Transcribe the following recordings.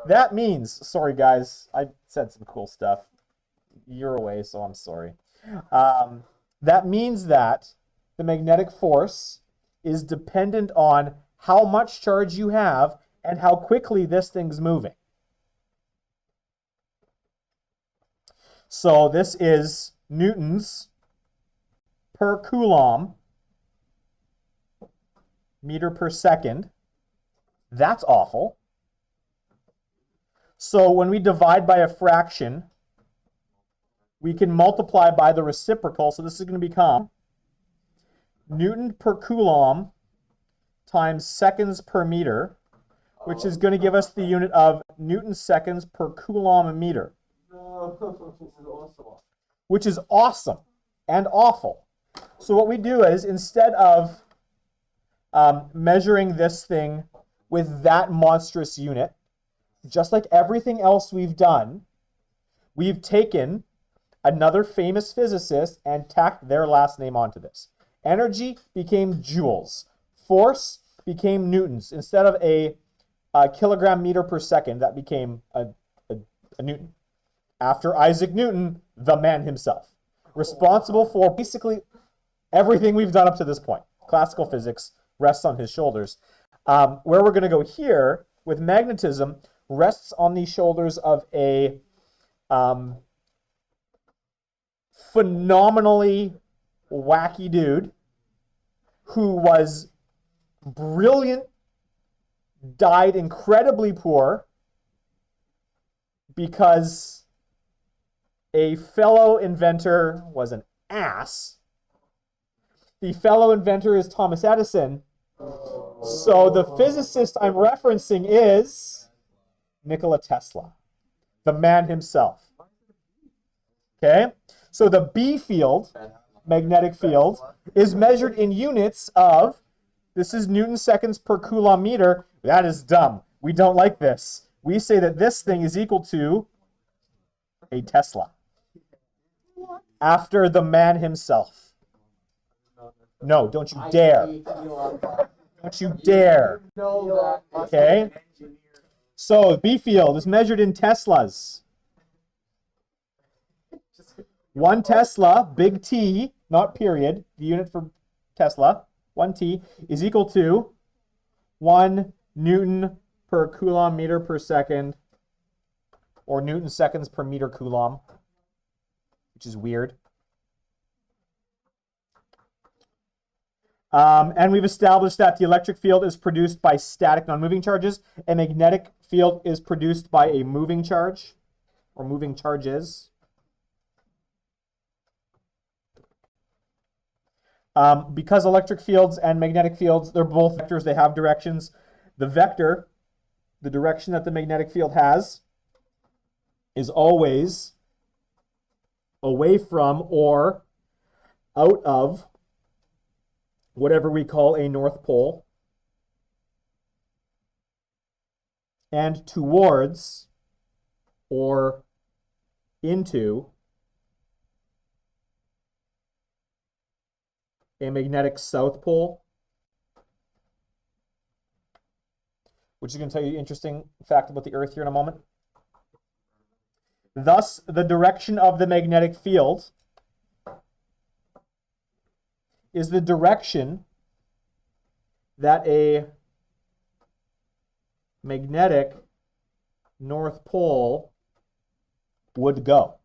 That means, sorry guys, I said some cool stuff. You're away, so I'm sorry. Um, that means that the magnetic force is dependent on how much charge you have and how quickly this thing's moving. So this is newtons per coulomb meter per second. That's awful. So when we divide by a fraction, we can multiply by the reciprocal. So this is going to become Newton per coulomb times seconds per meter, which is going to give us the unit of Newton seconds per coulomb a meter. Which is awesome and awful. So what we do is, instead of measuring this thing with that monstrous unit, just like everything else we've done, we've taken another famous physicist and tacked their last name onto this. Energy became joules. Force became newtons. Instead of a kilogram meter per second, that became a newton. After Isaac Newton, the man himself. Responsible for basically everything we've done up to this point. Classical physics rests on his shoulders. Where we're going to go here with magnetism rests on the shoulders of a phenomenally wacky dude who was brilliant, died incredibly poor because a fellow inventor was an ass. The fellow inventor is Thomas Edison. So the physicist I'm referencing is Nikola Tesla, the man himself. Okay? So the B field, magnetic field, is measured in units of, this is Newton seconds per coulomb meter. That is dumb. We don't like this. We say that this thing is equal to a Tesla. After the man himself. No, don't you dare. Don't you dare. Okay? So B field is measured in Teslas. 1 Tesla, big T, not period, the unit for Tesla, 1 T, is equal to 1 Newton per coulomb meter per second, or Newton seconds per meter coulomb, which is weird. And we've established that the electric field is produced by static non-moving charges. A magnetic field is produced by a moving charge, or moving charges. Because electric fields and magnetic fields, they're both vectors, they have directions. The vector, the direction that the magnetic field has, is always away from or out of whatever we call a north pole and towards or into a magnetic south pole, which is going to tell you an interesting fact about the Earth here in a moment. Thus, the direction of the magnetic field is the direction that a magnetic north pole would go.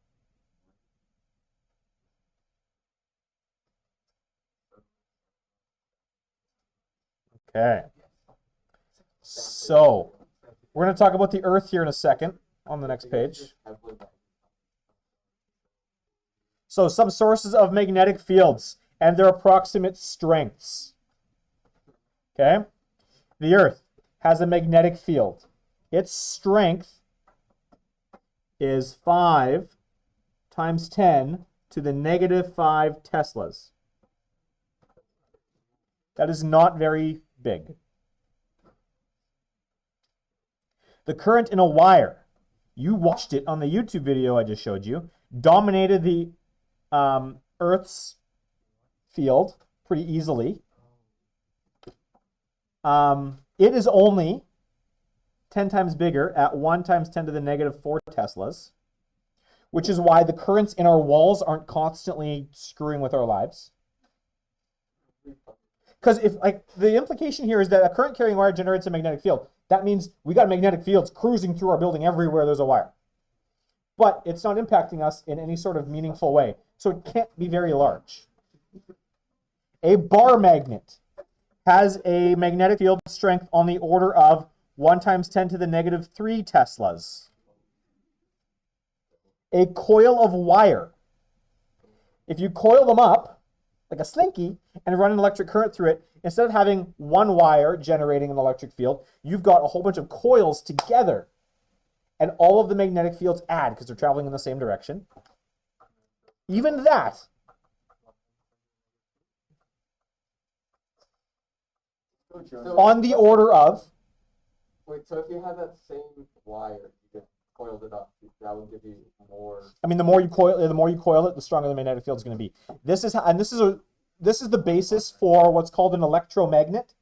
Okay. So, we're going to talk about the Earth here in a second on the next page. So, some sources of magnetic fields and their approximate strengths. Okay? The Earth has a magnetic field. Its strength is 5 times 10 to the negative 5 Teslas. That is not very big. The current in a wire, you watched it on the YouTube video I just showed you, dominated the Earth's field pretty easily. It is only 10 times bigger at 1 times 10 to the negative 4 Teslas, which is why the currents in our walls aren't constantly screwing with our lives. Because if the implication here is that a current carrying wire generates a magnetic field, that means we got magnetic fields cruising through our building everywhere there's a wire. But it's not impacting us in any sort of meaningful way, so it can't be very large. A bar magnet has a magnetic field strength on the order of 1 times 10 to the negative 3 Teslas. A coil of wire, if you coil them up like a slinky and run an electric current through it, instead of having one wire generating an electric field, you've got a whole bunch of coils together, and all of the magnetic fields add because they're traveling in the same direction. Even that. On the order of. Wait, so if you had that same wire, you could coiled it up, that would give you more. I mean, the more you coil it, the stronger the magnetic field is going to be. This is the basis for what's called an electromagnet.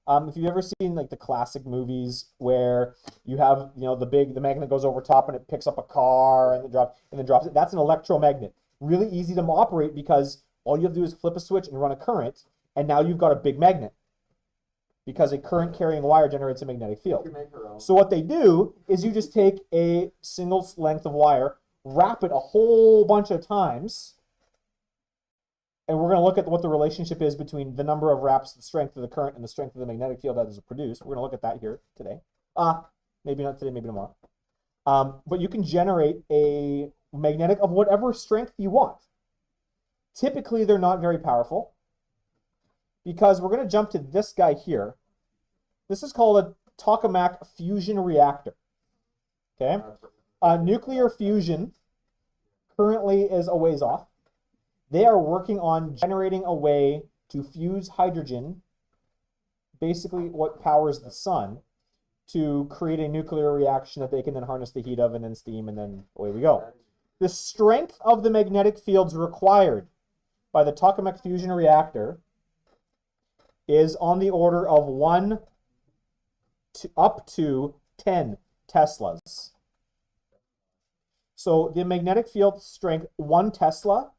If you've ever seen like the classic movies where you have the magnet goes over top and it picks up a car and then drops it, that's an electromagnet. Really easy to operate because all you have to do is flip a switch and run a current, and now you've got a big magnet. Because a current carrying wire generates a magnetic field. So what they do is you just take a single length of wire, wrap it a whole bunch of times, and we're going to look at what the relationship is between the number of wraps, the strength of the current, and the strength of the magnetic field that is produced. We're going to look at that here today. Maybe not today, maybe tomorrow. But you can generate a magnetic of whatever strength you want. Typically, they're not very powerful, because we're going to jump to this guy here. This is called a tokamak fusion reactor. Okay? Nuclear fusion currently is a ways off. They are working on generating a way to fuse hydrogen, basically what powers the sun, to create a nuclear reaction that they can then harness the heat of and then steam, and then away we go. The strength of the magnetic fields required by the tokamak fusion reactor is on the order of 1 to up to 10 Teslas. So the magnetic field strength, 1 Tesla,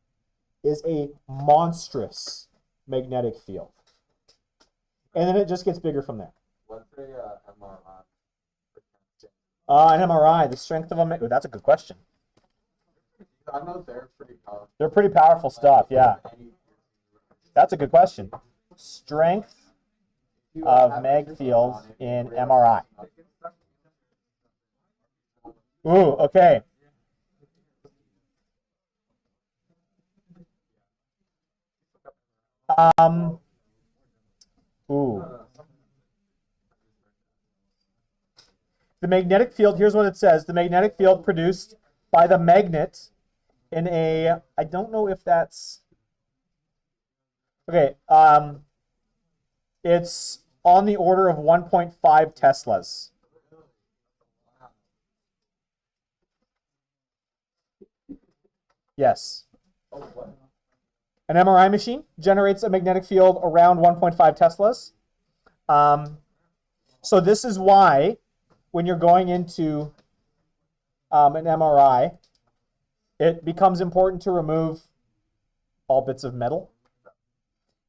is a monstrous magnetic field. And then it just gets bigger from there. What's a MRI? An MRI, the strength of a... that's a good question. I know they're pretty powerful. They're pretty powerful stuff, yeah. That's a good question. Strength of mag field in MRI. Ooh, okay. The magnetic field, here's what it says. The magnetic field produced by the magnet in a, I don't know if that's, okay, it's on the order of 1.5 Teslas. Yes. An MRI machine generates a magnetic field around 1.5 Teslas. So this is why when you're going into an MRI, it becomes important to remove all bits of metal.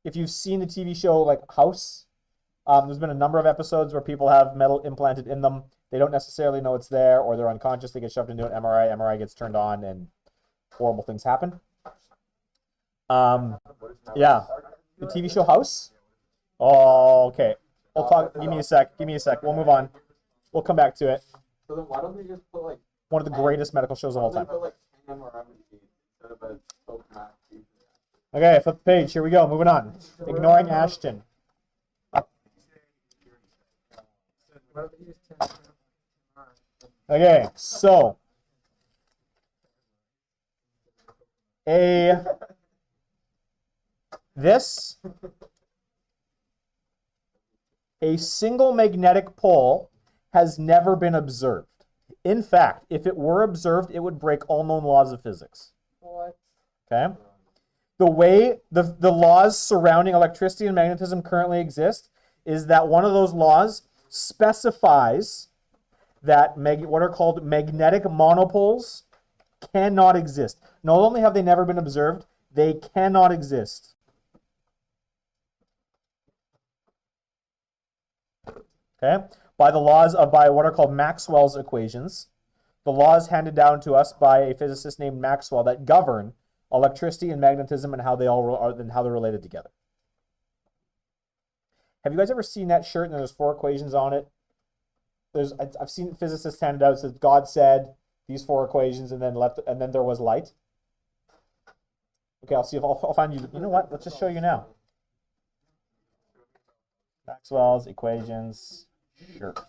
If you've seen the TV show like House, there's been a number of episodes where people have metal implanted in them. They don't necessarily know it's there, or they're unconscious. They get shoved into an MRI. MRI gets turned on, and horrible things happen. Yeah, the TV show House. Oh, okay. We'll talk. Give me a sec. We'll move on. We'll come back to it. So then why don't they just put like one of the greatest medical shows of all time? Put like 10 MRI machines instead of a tokamak fusion? Okay, flip the page. Here we go. Moving on. Ignoring Ashton. Okay, so a single magnetic pole has never been observed. In fact, if it were observed, it would break all known laws of physics. What? Okay? The way the laws surrounding electricity and magnetism currently exist is that one of those laws specifies that what are called magnetic monopoles cannot exist. Not only have they never been observed, they cannot exist. Okay? By what are called Maxwell's equations. The laws handed down to us by a physicist named Maxwell that govern electricity and magnetism and how they all are and how they're related together. Have you guys ever seen that shirt and there's 4 equations on it? I've seen physicists handed out, it says God said these 4 equations and then there was light. Okay, I'll see if I'll find you. You know what? Let's just show you now. Maxwell's equations shirt.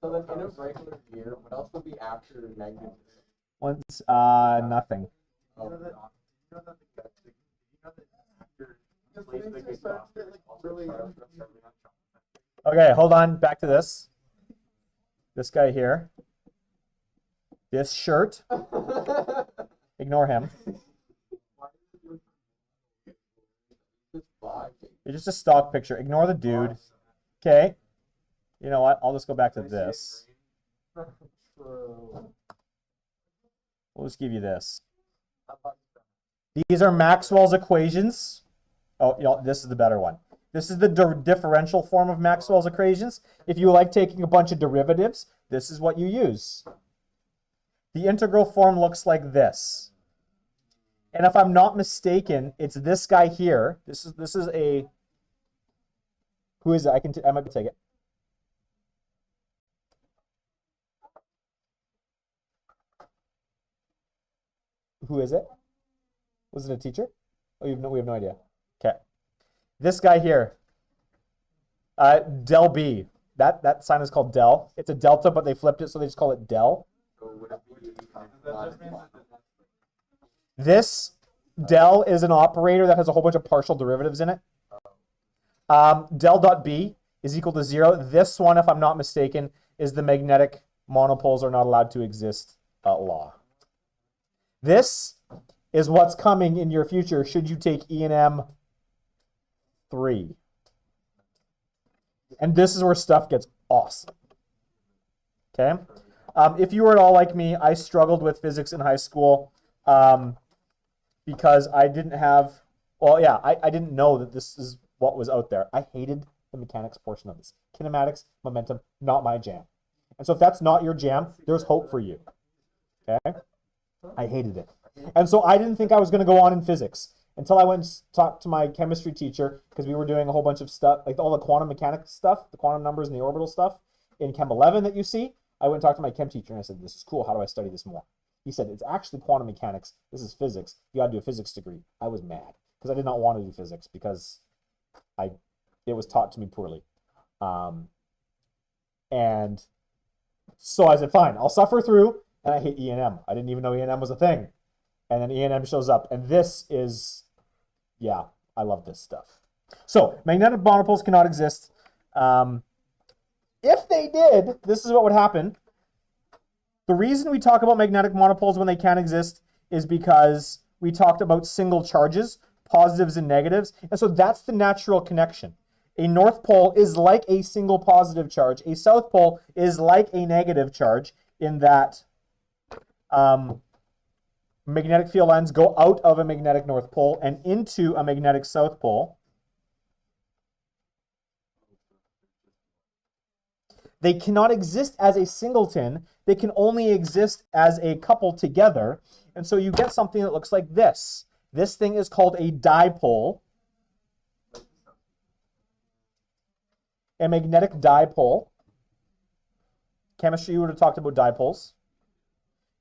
So then in a regular year, what else would be after magnetism? Once nothing. Okay, hold on. Back to this. This guy here. This shirt. Ignore him. It's just a stock picture. Ignore the dude. Okay. You know what? I'll just go back to this. We'll just give you this. These are Maxwell's equations. Oh, you know, this is the better one. This is the differential form of Maxwell's equations. If you like taking a bunch of derivatives, this is what you use. The integral form looks like this. And if I'm not mistaken, it's this guy here. This is a... Who is it? I might be taking it. Who is it? Was it a teacher? Oh, we have no idea. Okay. This guy here. Del B. That sign is called del. It's a delta, but they flipped it, so they just call it del. This del is an operator that has a whole bunch of partial derivatives in it. Del.B is equal to 0. This one, if I'm not mistaken, is the magnetic monopoles are not allowed to exist law. This is what's coming in your future should you take E&M 3. And this is where stuff gets awesome. Okay? If you were at all like me, I struggled with physics in high school because I didn't have, I didn't know that this is what was out there. I hated the mechanics portion of this. Kinematics, momentum, not my jam. And so if that's not your jam, there's hope for you. Okay? I hated it. And so I didn't think I was going to go on in physics until I went and talked to my chemistry teacher because we were doing a whole bunch of stuff, like all the quantum mechanics stuff, the quantum numbers and the orbital stuff in Chem 11 that you see. I went and talked to my chem teacher and I said, this is cool. How do I study this more? He said, it's actually quantum mechanics. This is physics. You got to do a physics degree. I was mad because I did not want to do physics because it was taught to me poorly. And so I said, fine, I'll suffer through. And I hate E&M. I didn't even know E&M was a thing. And then E&M shows up. And this is, yeah, I love this stuff. So magnetic monopoles cannot exist. If they did, this is what would happen. The reason we talk about magnetic monopoles when they can't exist is because we talked about single charges, positives and negatives. And so that's the natural connection. A north pole is like a single positive charge. A south pole is like a negative charge in that magnetic field lines go out of a magnetic north pole and into a magnetic south pole. They cannot exist as a singleton. They can only exist as a couple together. And so you get something that looks like this. This thing is called a dipole. A magnetic dipole. Chemistry, you would have talked about dipoles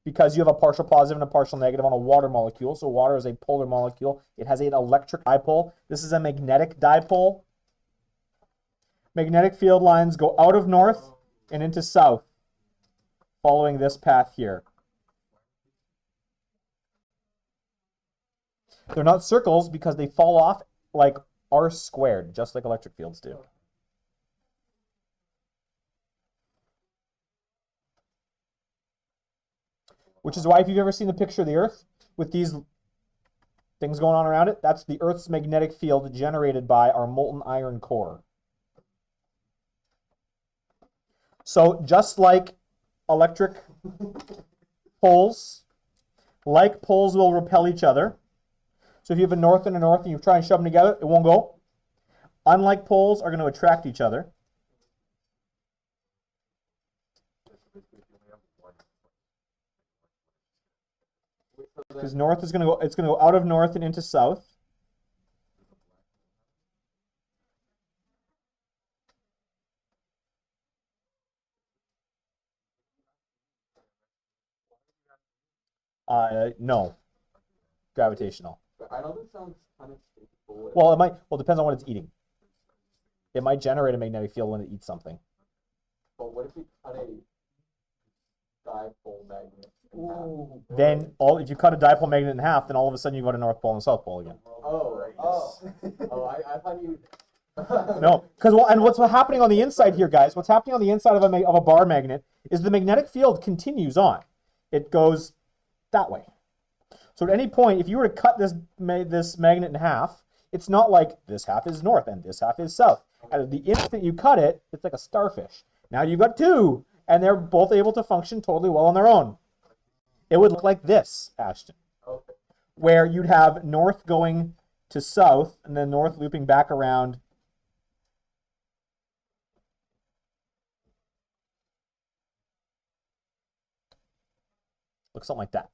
because you have a partial positive and a partial negative on a water molecule. So water is a polar molecule. It has an electric dipole. This is a magnetic dipole. Magnetic field lines go out of north and into south, following this path here. They're not circles because they fall off like r squared, just like electric fields do. Which is why if you've ever seen the picture of the Earth with these things going on around it, that's the Earth's magnetic field generated by our molten iron core. So just like electric poles. Like poles will repel each other. So if you have a north and a north and you try and shove them together, it won't go. Unlike poles are going to attract each other. Because north is going to go, it's going to go out of north and into south. No. Gravitational. I know this sounds kind of stupid. Well, it might. Well, it depends on what it's eating. It might generate a magnetic field when it eats something. But what if we cut a dipole magnet in half? Then if you cut a dipole magnet in half, then all of a sudden you go to North Pole and South Pole again. I thought you. No, because what's happening on the inside here, guys? What's happening on the inside of a bar magnet is the magnetic field continues on. It goes that way. So at any point, if you were to cut this magnet in half, it's not like this half is north and this half is south. At the instant you cut it, it's like a starfish. Now you've got two, and they're both able to function totally well on their own. It would look like this, Ashton, where you'd have north going to south, and then north looping back around. Looks something like that.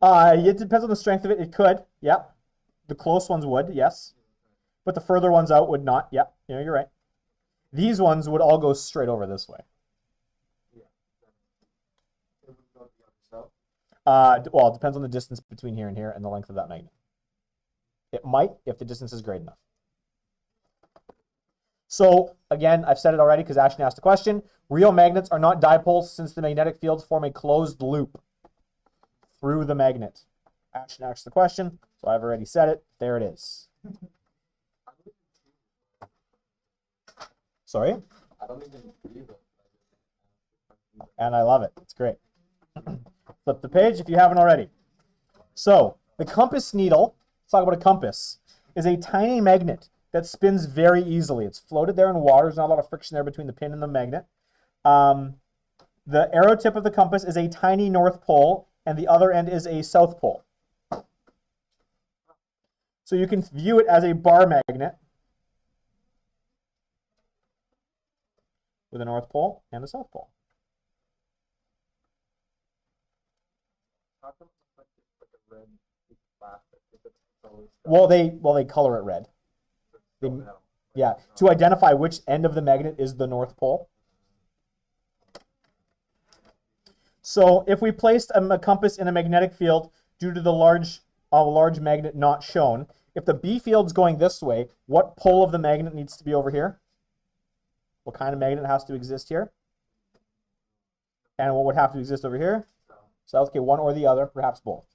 It depends on the strength of it. It could, yeah. The close ones would, yes. But the further ones out would not, yeah. You're right. These ones would all go straight over this way. Well, it depends on the distance between here and here and the length of that magnet. It might if the distance is great enough. So, again, I've said it already because Ashton asked a question. Real magnets are not dipoles since the magnetic fields form a closed loop through the magnet. Ashton asked the question, so I've already said it. There it is. Sorry? I don't even believe it. And I love it. It's great. Flip the page if you haven't already. So, the compass needle, let's talk about a compass, is a tiny magnet that spins very easily. It's floated there in water. There's not a lot of friction there between the pin and the magnet. The arrow tip of the compass is a tiny north pole, and the other end is a south pole. So you can view it as a bar magnet with a north pole and a south pole. Well, they color it red. Yeah, to identify which end of the magnet is the north pole. So if we placed a compass in a magnetic field due to the large magnet not shown, if the B field's going this way, what pole of the magnet needs to be over here? What kind of magnet has to exist here? And what would have to exist over here? South. Okay, one or the other, perhaps both.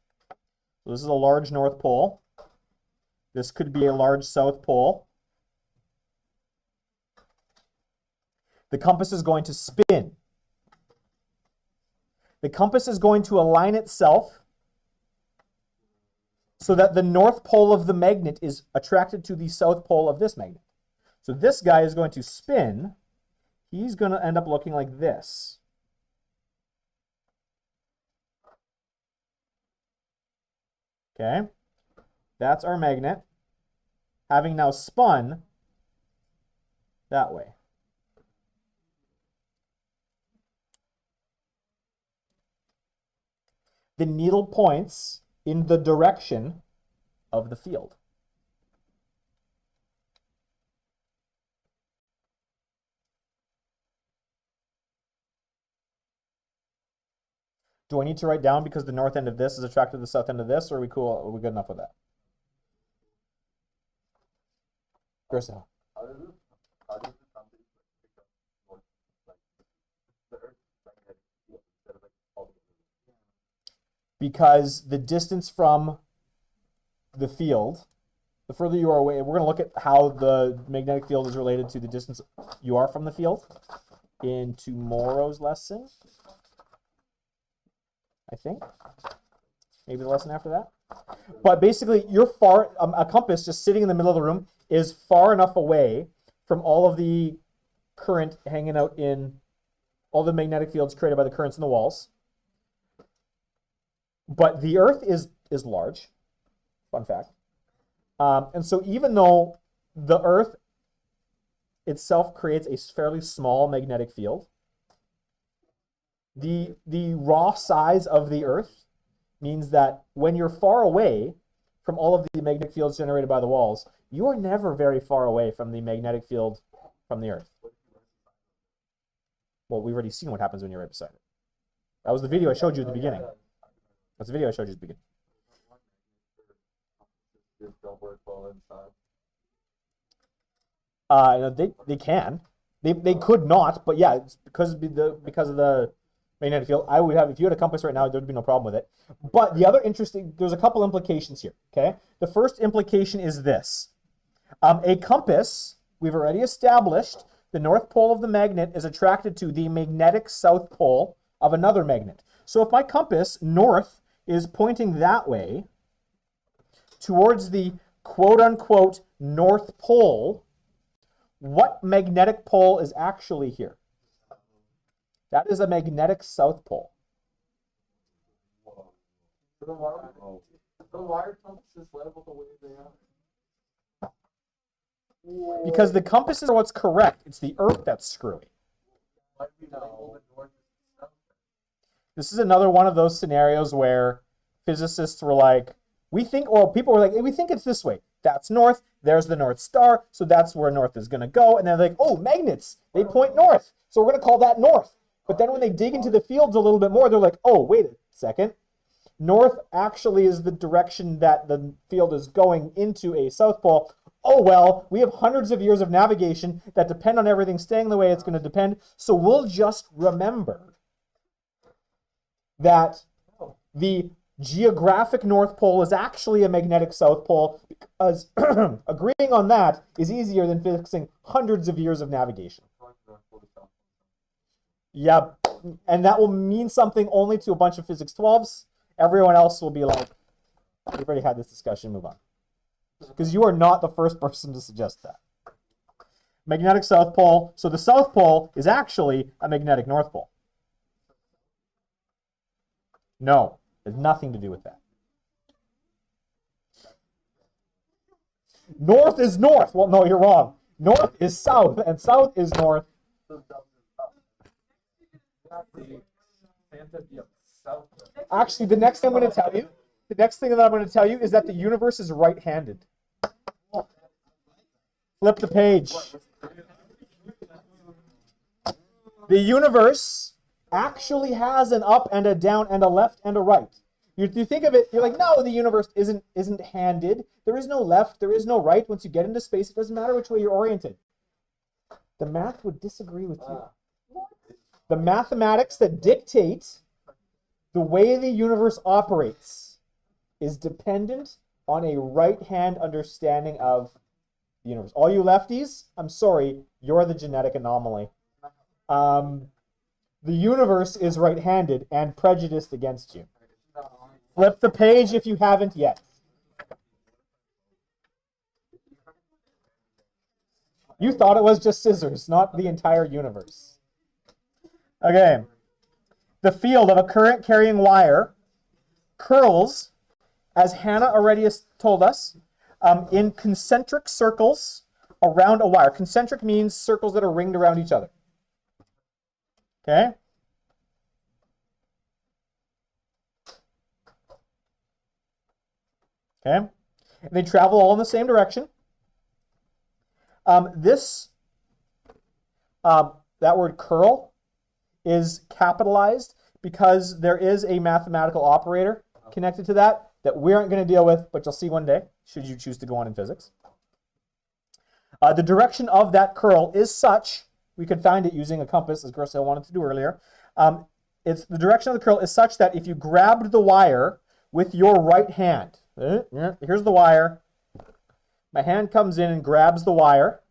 So this is a large north pole. This could be a large south pole. The compass is going to spin. The compass is going to align itself so that the north pole of the magnet is attracted to the south pole of this magnet. So this guy is going to spin. He's going to end up looking like this. Okay, that's our magnet, having now spun that way. The needle points in the direction of the field. Do I need to write down because the north end of this is attracted to the south end of this, or are we cool? Are we good enough with that? Grisha. How does the compass become more like the Earth's magnetic field instead of like all the other? Because the distance from the field, the further you are away, we're going to look at how the magnetic field is related to the distance you are from the field in tomorrow's lesson. I think. Maybe the lesson after that. But basically, you're far, a compass just sitting in the middle of the room is far enough away from all of the current hanging out in all the magnetic fields created by the currents in the walls. But the Earth is large. Fun fact. And so even though the Earth itself creates a fairly small magnetic field, the raw size of the Earth means that when you're far away from all of the magnetic fields generated by the walls, you are never very far away from the magnetic field from the Earth. Well, we've already seen what happens when you're right beside it. That was the video I showed you at the beginning. That's the video I showed you at the beginning. They can. They could not, but yeah, it's because of the magnetic field. I would have, if you had a compass right now, there'd be no problem with it. But the other interesting, there's a couple implications here. Okay, the first implication is this: a compass, we've already established, the north pole of the magnet is attracted to the magnetic south pole of another magnet. So if my compass north is pointing that way towards the quote-unquote North Pole, what magnetic pole is actually here? That is a magnetic South Pole. So why are compasses labeled the way they are? Because the compasses are what's correct. It's the Earth that's screwy. Why do we label the north and south? This is another one of those scenarios where physicists were like, people were like, we think it's this way. That's north, there's the North Star, so that's where north is going to go. And they're like, oh, magnets, they point north, so we're going to call that north. But then when they dig into the fields a little bit more, they're like, oh, wait a second. North actually is the direction that the field is going into a south pole. Oh, well, we have hundreds of years of navigation that depend on everything staying the way it's going to depend, so we'll just remember that the geographic North Pole is actually a magnetic South Pole, because agreeing on that is easier than fixing hundreds of years of navigation. Yep, and that will mean something only to a bunch of Physics 12s. Everyone else will be like, we've already had this discussion, move on. Because you are not the first person to suggest that. Magnetic South Pole, so the South Pole is actually a magnetic North Pole. No. It has nothing to do with that. North is north. Well, no, you're wrong. North is south, and south is north. Actually, the next thing that I'm going to tell you is that the universe is right-handed. Flip the page. The universe actually has an up and a down and a left and a right. You think of it, you're like, no, the universe isn't handed. There is no left, there is no right. Once you get into space, it doesn't matter which way you're oriented. The math would disagree with you. The mathematics that dictate the way the universe operates is dependent on a right-hand understanding of the universe. All you lefties, I'm sorry, you're the genetic anomaly. The universe is right-handed and prejudiced against you. Flip the page if you haven't yet. You thought it was just scissors, not the entire universe. Okay. The field of a current-carrying wire curls, as Hannah already has told us, in concentric circles around a wire. Concentric means circles that are ringed around each other. Okay? Okay? And they travel all in the same direction. That word curl is capitalized because there is a mathematical operator connected to that we aren't going to deal with, but you'll see one day, should you choose to go on in physics. The direction of that curl is such, we could find it using a compass, as Garcelle wanted to do earlier. The direction of the curl is such that if you grabbed the wire with your right hand, here's the wire, my hand comes in and grabs the wire.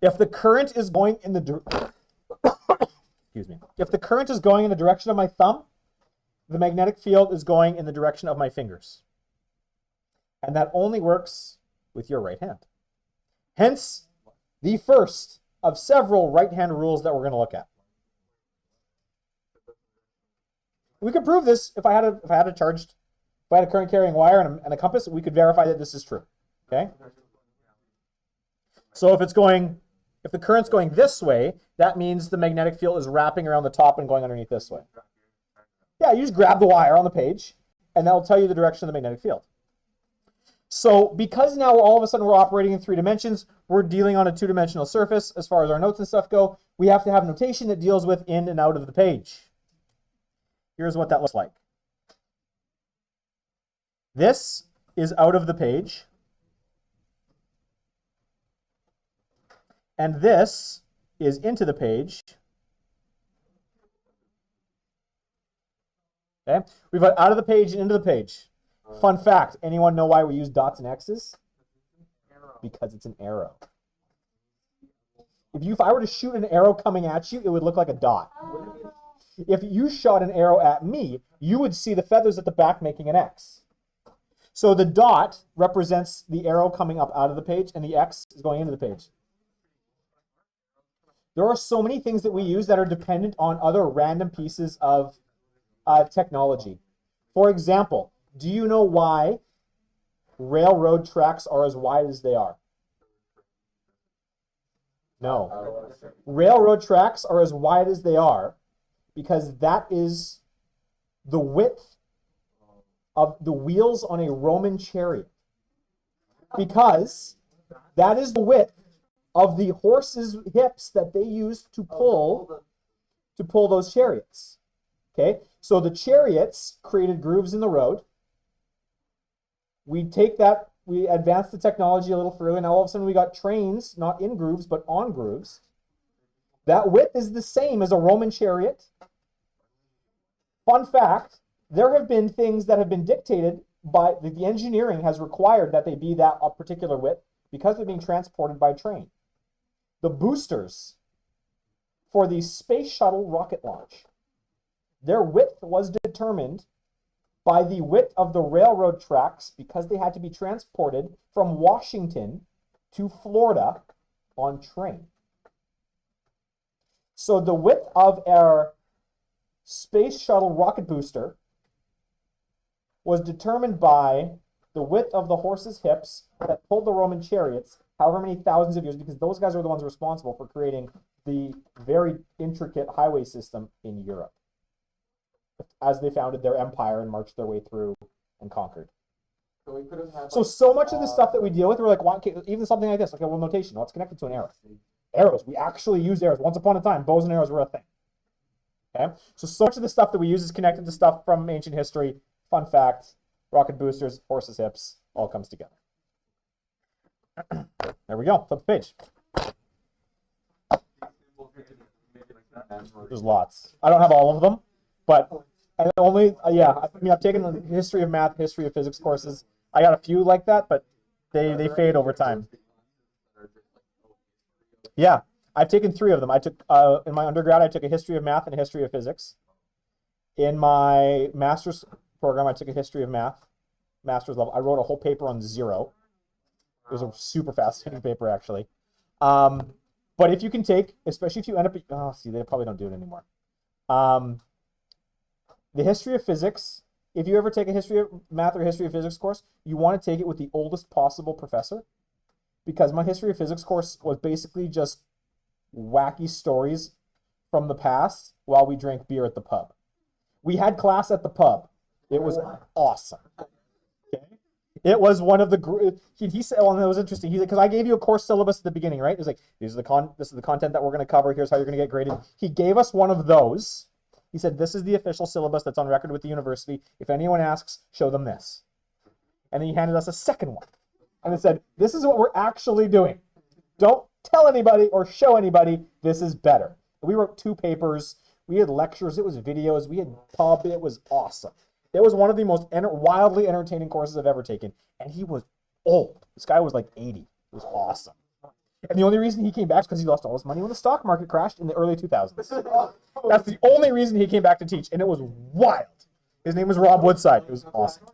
If the current is going in the if the current is going in the direction of my thumb, the magnetic field is going in the direction of my fingers. And that only works with your right hand. Hence, the first of several right-hand rules that we're going to look at. We could prove this if I had a current carrying wire and a compass. We could verify that this is true. Okay. So if the current's going this way, that means the magnetic field is wrapping around the top and going underneath this way. Yeah, you just grab the wire on the page, and that will tell you the direction of the magnetic field. So because now all of a sudden we're operating in 3 dimensions, we're dealing on a 2-dimensional surface as far as our notes and stuff go, we have to have notation that deals with in and out of the page. Here's what that looks like. This is out of the page. And this is into the page. Okay, we've got out of the page and into the page. Fun fact, anyone know why we use dots and X's? Because it's an arrow. If I were to shoot an arrow coming at you, it would look like a dot. If you shot an arrow at me, you would see the feathers at the back making an X. So the dot represents the arrow coming up out of the page, and the X is going into the page. There are so many things that we use that are dependent on other random pieces of technology. For example, do you know why railroad tracks are as wide as they are? No. Railroad tracks are as wide as they are because that is the width of the wheels on a Roman chariot. Because that is the width of the horses' hips that they used to pull those chariots. Okay? So the chariots created grooves in the road. We take that, we advance the technology a little further, and now all of a sudden we got trains, not in grooves, but on grooves. That width is the same as a Roman chariot. Fun fact, there have been things that have been dictated by, the engineering has required that they be that a particular width because they're being transported by train. The boosters for the space shuttle rocket launch, their width was determined by the width of the railroad tracks because they had to be transported from Washington to Florida on train. So the width of our space shuttle rocket booster was determined by the width of the horses' hips that pulled the Roman chariots however many thousands of years, because those guys are the ones responsible for creating the very intricate highway system in Europe as they founded their empire and marched their way through and conquered. So we could have had So much of the stuff that we deal with, we're like, okay, even something like this, okay, well, notation, well, it's connected to an arrow. Arrows, we actually use arrows. Once upon a time, bows and arrows were a thing. Okay, so much of the stuff that we use is connected to stuff from ancient history. Fun fact, rocket boosters, horses' hips, all comes together. There we go, flip the page. There's lots. I don't have all of them, but and only, I mean, I've taken the history of math, history of physics courses. I got a few like that, but they fade over time. Yeah, I've taken 3 of them. I took, in my undergrad, I took a history of math and a history of physics. In my master's program, I took a history of math, master's level. I wrote a whole paper on zero. It was a super fascinating paper, actually. But if you can take, especially if you end up, they probably don't do it anymore. The history of physics, if you ever take a history of math or history of physics course, you want to take it with the oldest possible professor. Because my history of physics course was basically just wacky stories from the past while we drank beer at the pub. We had class at the pub. It was awesome. Okay? It was one of the he said, well, and it was interesting. He said, because I gave you a course syllabus at the beginning, right? It was like, this is the content that we're going to cover. Here's how you're going to get graded. He gave us one of those. He said, this is the official syllabus that's on record with the university. If anyone asks, show them this. And then he handed us a second one. And it said, this is what we're actually doing. Don't tell anybody or show anybody. This is better. We wrote 2 papers. We had lectures. It was videos. We had pub. It was awesome. It was one of the most wildly entertaining courses I've ever taken. And he was old. This guy was like 80. It was awesome. And the only reason he came back is because he lost all his money when the stock market crashed in the early 2000s. That's the only reason he came back to teach. And it was wild. His name was Rob Woodside. It was awesome.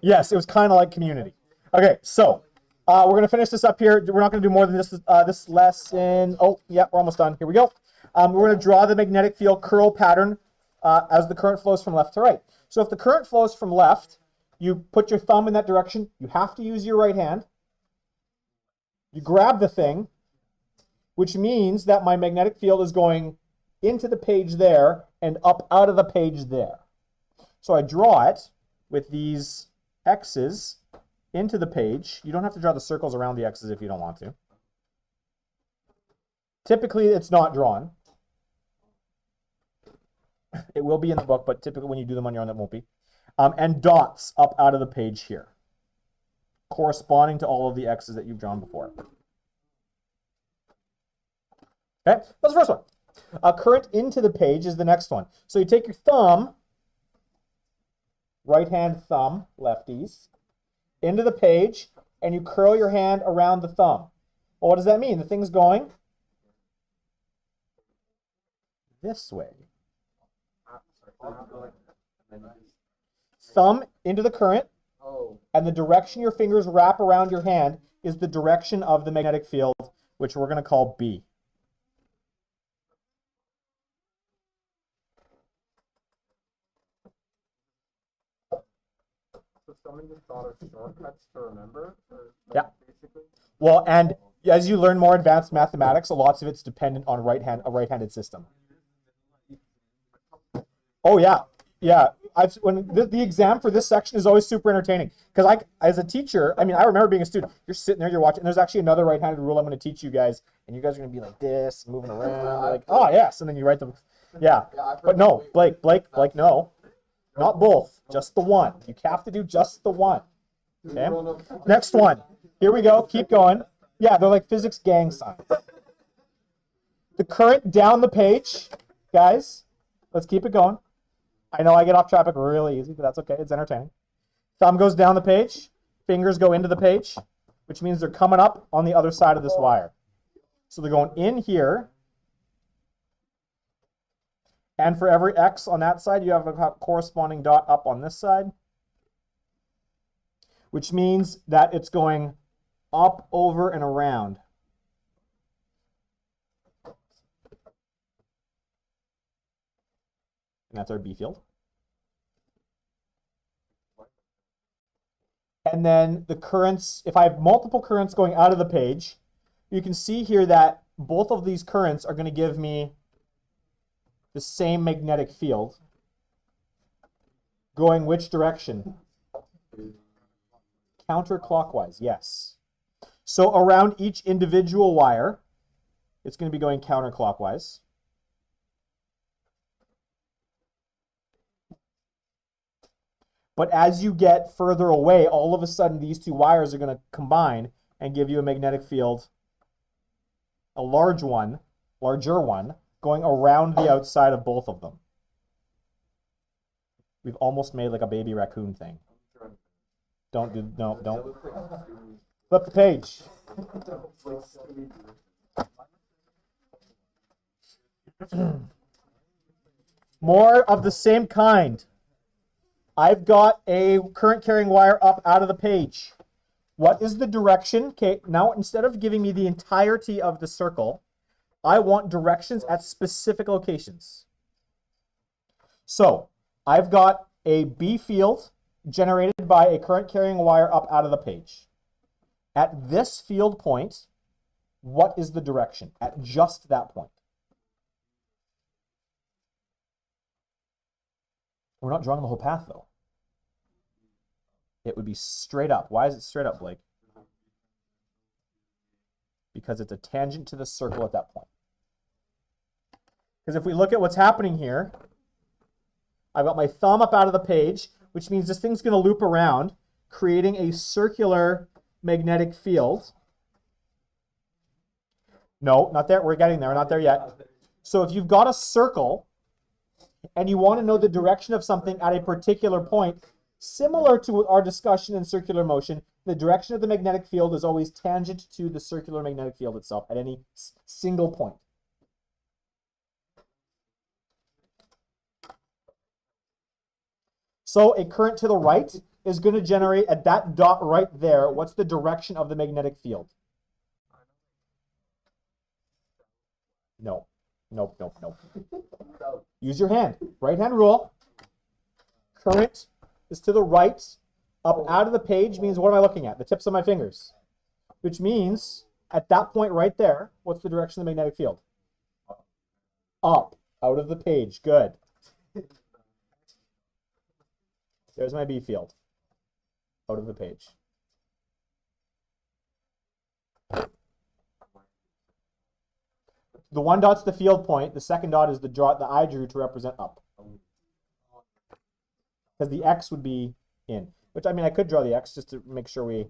Yes, it was kind of like Community. Okay, so we're going to finish this up here. We're not going to do more than this lesson. Oh, yeah, we're almost done. Here we go. We're going to draw the magnetic field curl pattern as the current flows from left to right. So if the current flows from left, you put your thumb in that direction. You have to use your right hand. You grab the thing, which means that my magnetic field is going into the page there and up out of the page there. So I draw it with these X's into the page. You don't have to draw the circles around the X's if you don't want to. Typically, it's not drawn. It will be in the book, but typically when you do them on your own, it won't be. And dots up out of the page here, corresponding to all of the X's that you've drawn before. Okay, that's the first one. Current into the page is the next one. So you take your thumb, right hand thumb, lefties, into the page, and you curl your hand around the thumb. Well, what does that mean? The thing's going this way. Thumb into the current, and the direction your fingers wrap around your hand is the direction of the magnetic field, which we're going to call B. So someone just thought of shortcuts to remember? Yeah. Basically? Well, and as you learn more advanced mathematics, lots of it's dependent on a right-handed system. Oh yeah, yeah. When the exam for this section is always super entertaining because as a teacher, I remember being a student. You're sitting there, you're watching. And there's actually another right-handed rule I'm going to teach you guys, and you guys are going to be like this, moving around, like, oh yes, and then you write them. Yeah, but no, Blake, no, not both, just the one. You have to do just the one. Okay. Next one. Here we go. Keep going. Yeah, they're like physics gang signs. The current down the page, guys. Let's keep it going. I know I get off topic really easy, but that's okay. It's entertaining. Thumb goes down the page. Fingers go into the page, which means they're coming up on the other side of this wire. So they're going in here. And for every X on that side, you have a corresponding dot up on this side, which means that it's going up, over, and around. And that's our B field. And then the currents, if I have multiple currents going out of the page, you can see here that both of these currents are going to give me the same magnetic field. Going which direction? Counterclockwise, yes. So around each individual wire, it's going to be going counterclockwise. But as you get further away, all of a sudden these two wires are going to combine and give you a magnetic field, a larger one, going around the outside of both of them. We've almost made like a baby raccoon thing. Don't. Flip the page. More of the same kind. I've got a current carrying wire up out of the page. What is the direction? Okay, now instead of giving me the entirety of the circle, I want directions at specific locations. So I've got a B field generated by a current carrying wire up out of the page. At this field point, what is the direction? At just that point. We're not drawing the whole path, though. It would be straight up. Why is it straight up, Blake? Because it's a tangent to the circle at that point. Because if we look at what's happening here, I've got my thumb up out of the page, which means this thing's going to loop around, creating a circular magnetic field. No, not there. We're getting there. We're not there yet. So if you've got a circle, and you want to know the direction of something at a particular point, similar to our discussion in circular motion, the direction of the magnetic field is always tangent to the circular magnetic field itself at any single point. So a current to the right is going to generate at that dot right there. What's the direction of the magnetic field? No. Nope, nope, nope. Use your hand. Right hand rule. Current is to the right. Up out of the page means what am I looking at? The tips of my fingers. Which means at that point right there, what's the direction of the magnetic field? Up. Out of the page. Good. There's my B field. Out of the page. The one dot's the field point. The second dot is the dot that I drew to represent up. Because the X would be in. Which, I mean, I could draw the X just to make sure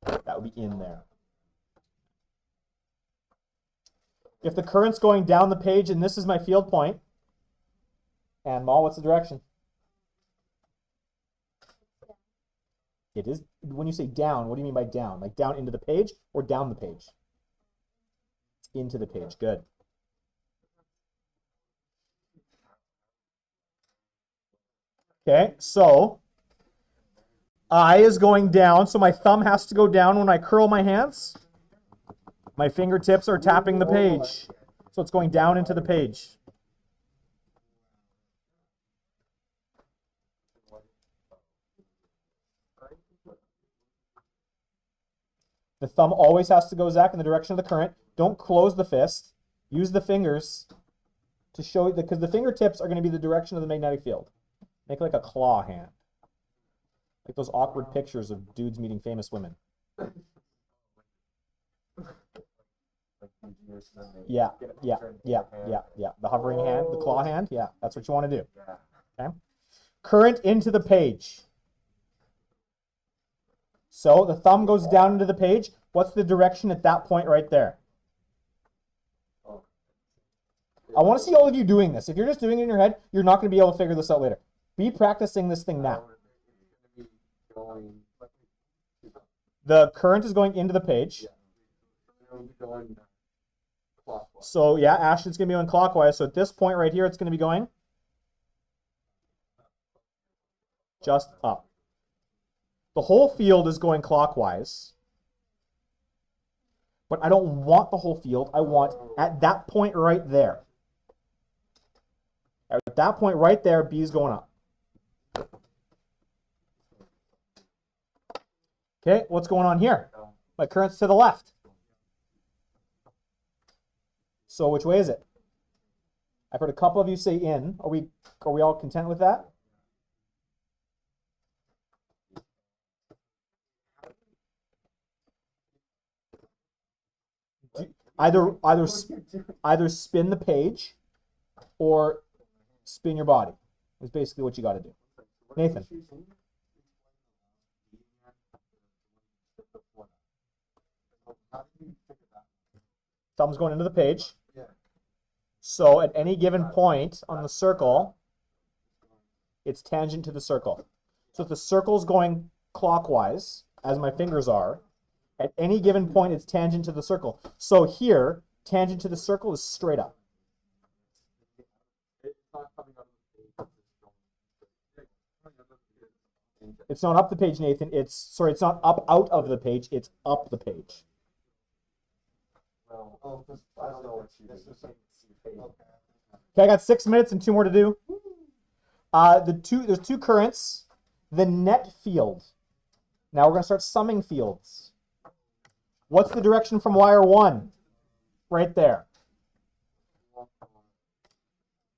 that would be in there. If the current's going down the page and this is my field point, and Mal, what's the direction? It is, when you say down, what do you mean by down? Like down into the page or down the page? It's into the page. Good. Okay, so I is going down, so my thumb has to go down when I curl my hands. My fingertips are tapping the page. So it's going down into the page. The thumb always has to go, Zach, in the direction of the current. Don't close the fist. Use the fingers to show, because the fingertips are going to be the direction of the magnetic field. Make like a claw hand. Like those awkward pictures of dudes meeting famous women. Yeah. The hovering hand, the claw hand. Yeah, that's what you want to do. Okay. Current into the page. So the thumb goes down into the page. What's the direction at that point right there? I want to see all of you doing this. If you're just doing it in your head, you're not going to be able to figure this out later. Be practicing this thing now. The current is going into the page. So yeah, Ashton's going to be going clockwise. So at this point right here, it's going to be going just up. The whole field is going clockwise. But I don't want the whole field. I want at that point right there. At that point right there, B is going up. Okay, what's going on here? My current's to the left. So which way is it? I've heard a couple of you say in. Are we all content with that? Either spin the page or spin your body. Is basically what you got to do. Nathan. Thumb's going into the page. So at any given point on the circle, it's tangent to the circle. So if the circle's going clockwise, as my fingers are, at any given point, it's tangent to the circle. So here, tangent to the circle is straight up. It's not up the page, Nathan. It's not up out of the page. It's up the page. Okay, I got 6 minutes and 2 more to do. There's 2 currents. The net field. Now we're going to start summing fields. What's the direction from wire 1? Right there.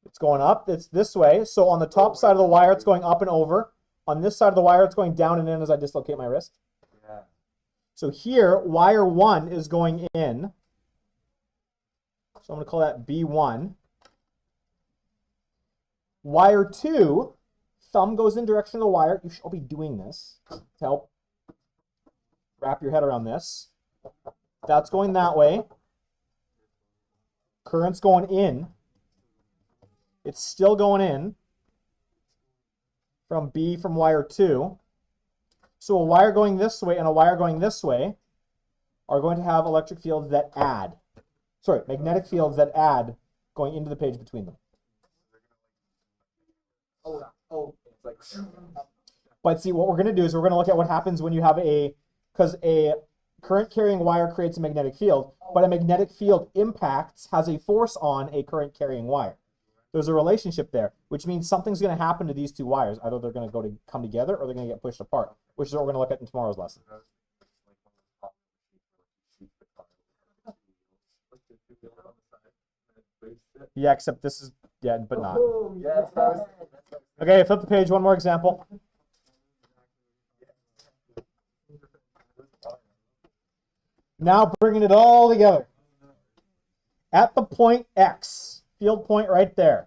It's going up. It's this way. So on the top side of the wire, it's going up and over. On this side of the wire, it's going down and in as I dislocate my wrist. Yeah. So here, wire 1 is going in. So I'm going to call that B1. Wire 2, thumb goes in direction of the wire. You should all be doing this to help wrap your head around this. That's going that way. Current's going in. It's still going in from B from wire 2. So a wire going this way and a wire going this way are going to have electric fields that add. Sorry, magnetic fields that add going into the page between them. But see, what we're going to do is we're going to look at what happens when you have because a current carrying wire creates a magnetic field, but a magnetic field has a force on a current carrying wire. There's a relationship there, which means something's going to happen to these two wires. Either they're going to come together or they're going to get pushed apart, which is what we're going to look at in tomorrow's lesson. Yeah, except this is, yeah, but not. Okay, flip the page, one more example. Now bringing it all together. At the point X, field point right there.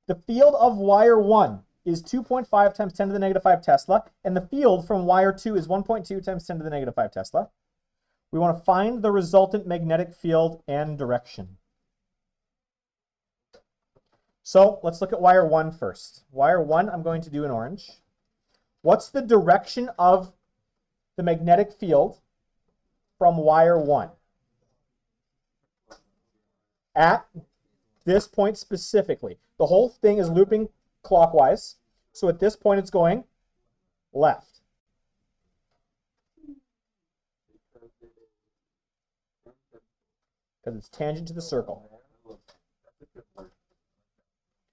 The field of wire 1 is 2.5 times 10 to the negative 5 Tesla, and the field from wire 2 is 1.2 times 10 to the negative 5 Tesla. We want to find the resultant magnetic field and direction. So let's look at wire 1 first. Wire 1, I'm going to do in orange. What's the direction of the magnetic field from wire 1? At this point specifically. The whole thing is looping clockwise. So at this point it's going left. Because it's tangent to the circle.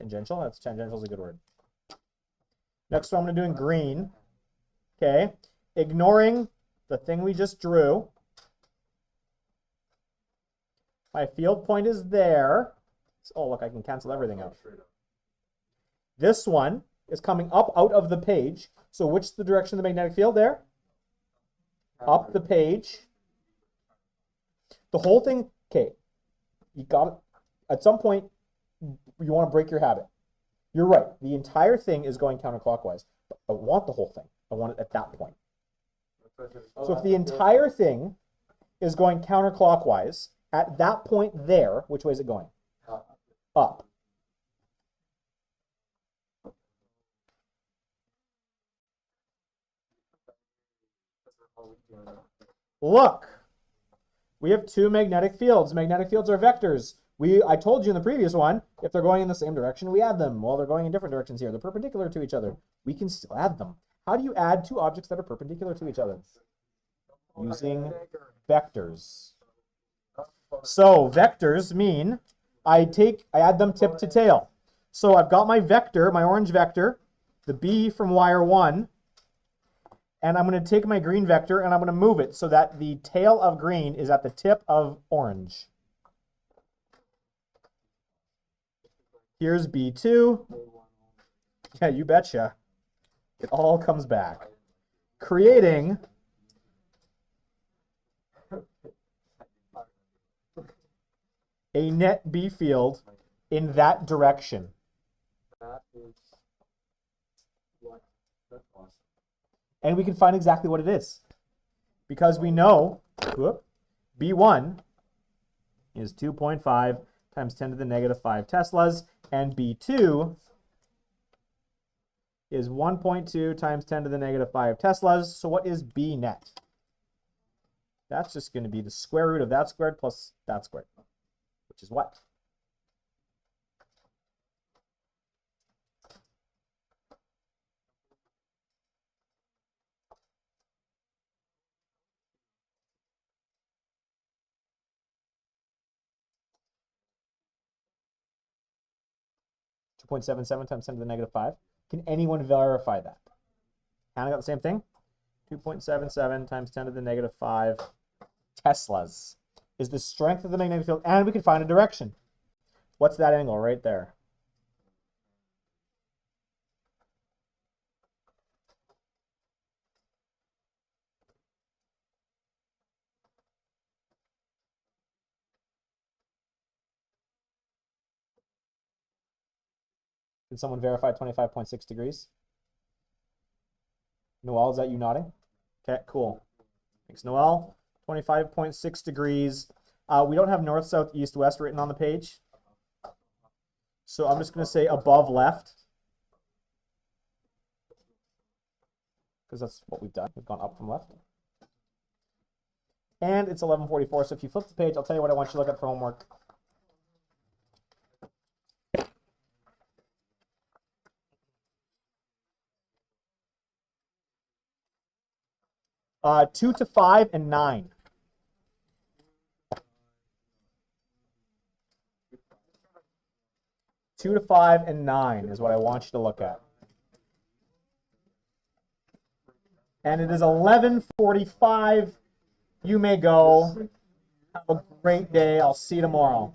Tangential? That's tangential is a good word. Next one I'm going to do in green. Okay. Ignoring the thing we just drew. My field point is there. Oh, look, I can cancel everything out. This one is coming up out of the page. So which is the direction of the magnetic field there? Up the page. The whole thing, okay, you got it. At some point, you want to break your habit. You're right. The entire thing is going counterclockwise. But I want the whole thing. I want it at that point. So if the entire thing is going counterclockwise, at that point there, which way is it going? Up. Look, we have two magnetic fields. Magnetic fields are vectors. I told you in the previous one, if they're going in the same direction, we add them. Well, they're going in different directions here. They're perpendicular to each other. We can still add them. How do you add two objects that are perpendicular to each other? Using vectors. So vectors mean I add them tip to tail. So I've got my vector, my orange vector, the B from wire 1, and I'm going to take my green vector and I'm going to move it so that the tail of green is at the tip of orange. Here's B2. Yeah, you betcha. It all comes back. Creating a net B field in that direction. And we can find exactly what it is. Because we know B1 is 2.5 times 10 to the negative 5 Teslas, and B2 is 1.2 times 10 to the negative 5 Teslas. So what is B net? That's just going to be the square root of that squared plus that squared, which is what? .77 times 10 to the negative 5. Can anyone verify that? Hannah got the same thing? 2.77 times 10 to the negative 5 Teslas is the strength of the magnetic field, and we can find a direction. What's that angle right there? Can someone verify 25.6 degrees? Noel, is that you nodding? Okay, cool. Thanks, Noel. 25.6 degrees. We don't have north, south, east, west written on the page. So I'm just going to say above left. Because that's what we've done. We've gone up from left. And it's 11:44, so if you flip the page, I'll tell you what I want you to look at for homework. 2 to 5 and 9. Two to 5 and 9 is what I want you to look at. And it is 11:45. You may go. Have a great day. I'll see you tomorrow.